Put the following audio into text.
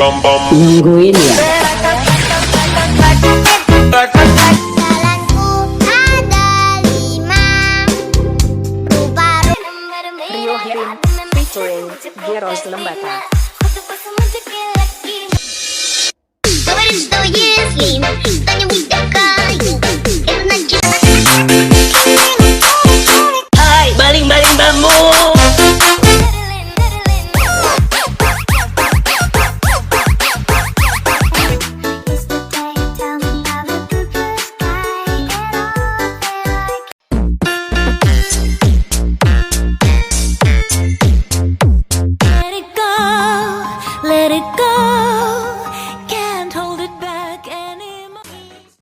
Nungguin ya. Jalanku ada 5 Rio Hirin featuring Geros Lembata. Говорит, что если станем быть такой, это значит... Hai, baling-baling bambu. Let it go,